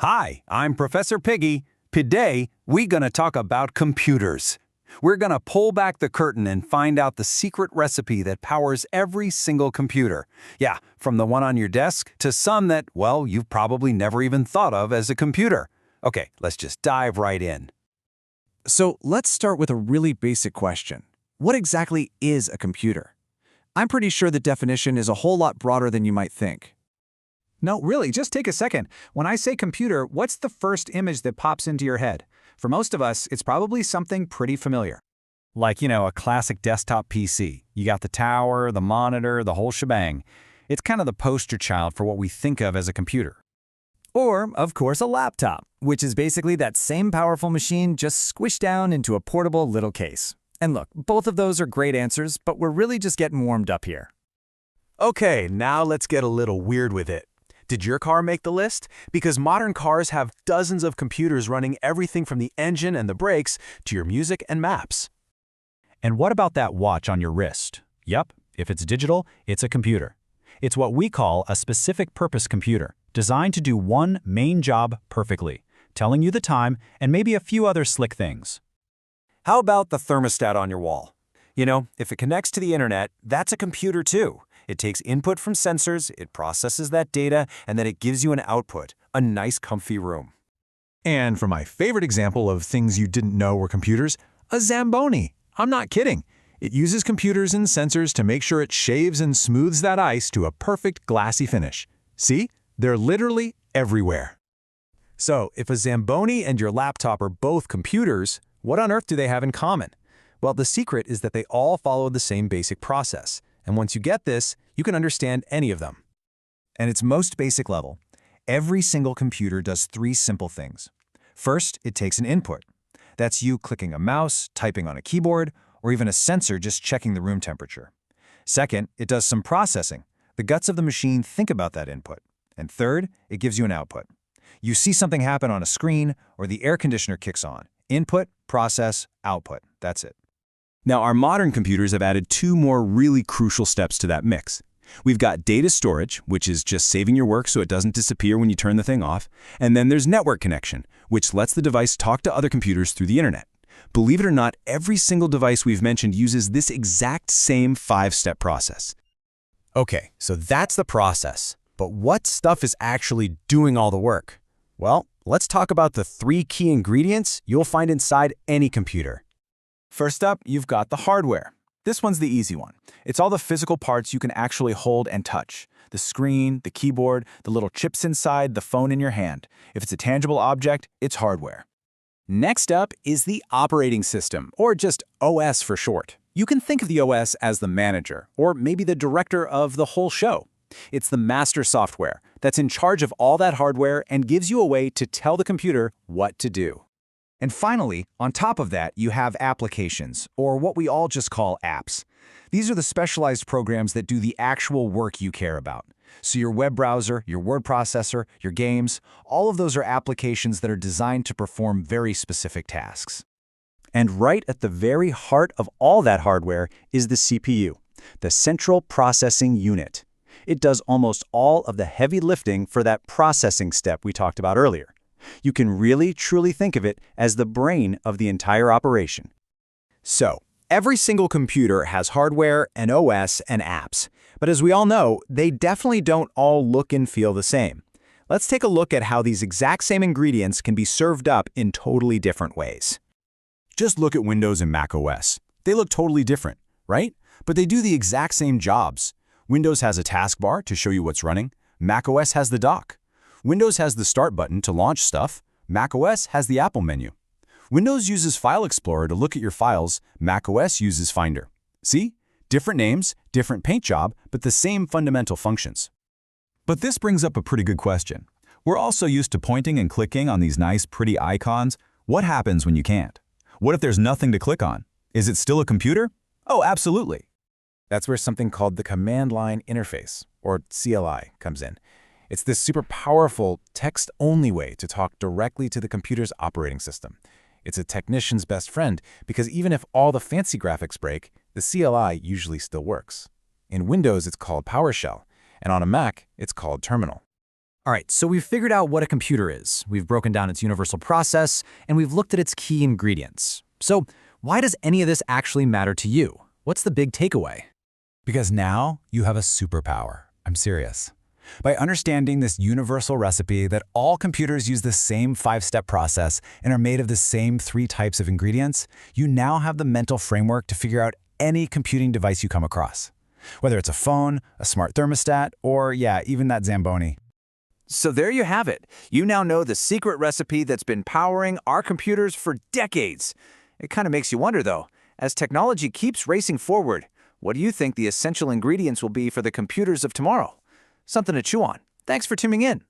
Hi, I'm Professor Piggy. Today, we're going to talk about computers. We're going to pull back the curtain and find out the secret recipe that powers every single computer. Yeah, from the one on your desk to some that, well, you've probably never even thought of as a computer. Okay, let's just dive right in. So let's start with a really basic question. What exactly is a computer? I'm pretty sure the definition is a whole lot broader than you might think. No, really, just take a second. When I say computer, what's the first image that pops into your head? For most of us, it's probably something pretty familiar. Like, a classic desktop PC. You got the tower, the monitor, the whole shebang. It's kind of the poster child for what we think of as a computer. Or, of course, a laptop, which is basically that same powerful machine just squished down into a portable little case. And look, both of those are great answers, but we're really just getting warmed up here. Okay, now let's get a little weird with it. Did your car make the list? Because modern cars have dozens of computers running everything from the engine and the brakes to your music and maps. And what about that watch on your wrist? Yep, if it's digital, it's a computer. It's what we call a specific purpose computer, designed to do one main job perfectly, telling you the time and maybe a few other slick things. How about the thermostat on your wall? If it connects to the internet, that's a computer too. It takes input from sensors, it processes that data, and then it gives you an output, a nice comfy room. And for my favorite example of things you didn't know were computers, a Zamboni. I'm not kidding. It uses computers and sensors to make sure it shaves and smooths that ice to a perfect glassy finish. See? They're literally everywhere. So, if a Zamboni and your laptop are both computers, what on earth do they have in common? Well, the secret is that they all follow the same basic process. And once you get this, you can understand any of them. At its most basic level, every single computer does three simple things. First, it takes an input. That's you clicking a mouse, typing on a keyboard, or even a sensor just checking the room temperature. Second, it does some processing. The guts of the machine think about that input. And third, it gives you an output. You see something happen on a screen, or the air conditioner kicks on. Input, process, output. That's it. Now, our modern computers have added two more really crucial steps to that mix. We've got data storage, which is just saving your work so it doesn't disappear when you turn the thing off. And then there's network connection, which lets the device talk to other computers through the internet. Believe it or not, every single device we've mentioned uses this exact same five-step process. Okay, so that's the process. But what stuff is actually doing all the work? Well, let's talk about the three key ingredients you'll find inside any computer. First up, you've got the hardware. This one's the easy one. It's all the physical parts you can actually hold and touch. The screen, the keyboard, the little chips inside, the phone in your hand. If it's a tangible object, it's hardware. Next up is the operating system, or just OS for short. You can think of the OS as the manager, or maybe the director of the whole show. It's the master software that's in charge of all that hardware and gives you a way to tell the computer what to do. And finally, on top of that, you have applications, or what we all just call apps. These are the specialized programs that do the actual work you care about. So your web browser, your word processor, your games, all of those are applications that are designed to perform very specific tasks. And right at the very heart of all that hardware is the CPU, the Central Processing Unit. It does almost all of the heavy lifting for that processing step we talked about earlier. You can really, truly think of it as the brain of the entire operation. So, every single computer has hardware, an OS, and apps. But as we all know, they definitely don't all look and feel the same. Let's take a look at how these exact same ingredients can be served up in totally different ways. Just look at Windows and Mac OS. They look totally different, right? But they do the exact same jobs. Windows has a taskbar to show you what's running. Mac OS has the dock. Windows has the Start button to launch stuff. Mac OS has the Apple menu. Windows uses File Explorer to look at your files. Mac OS uses Finder. See? Different names, different paint job, but the same fundamental functions. But this brings up a pretty good question. We're all so used to pointing and clicking on these nice, pretty icons. What happens when you can't? What if there's nothing to click on? Is it still a computer? Oh, absolutely. That's where something called the Command Line Interface, or CLI, comes in. It's this super powerful, text-only way to talk directly to the computer's operating system. It's a technician's best friend because even if all the fancy graphics break, the CLI usually still works. In Windows, it's called PowerShell, and on a Mac, it's called Terminal. All right, so we've figured out what a computer is. We've broken down its universal process, and we've looked at its key ingredients. So why does any of this actually matter to you? What's the big takeaway? Because now you have a superpower. I'm serious. By understanding this universal recipe that all computers use the same 5-step process and are made of the same 3 types of ingredients, you now have the mental framework to figure out any computing device you come across. Whether it's a phone, a smart thermostat, or yeah, even that Zamboni. So there you have it. You now know the secret recipe that's been powering our computers for decades. It kind of makes you wonder, though, as technology keeps racing forward, what do you think the essential ingredients will be for the computers of tomorrow? Something to chew on. Thanks for tuning in.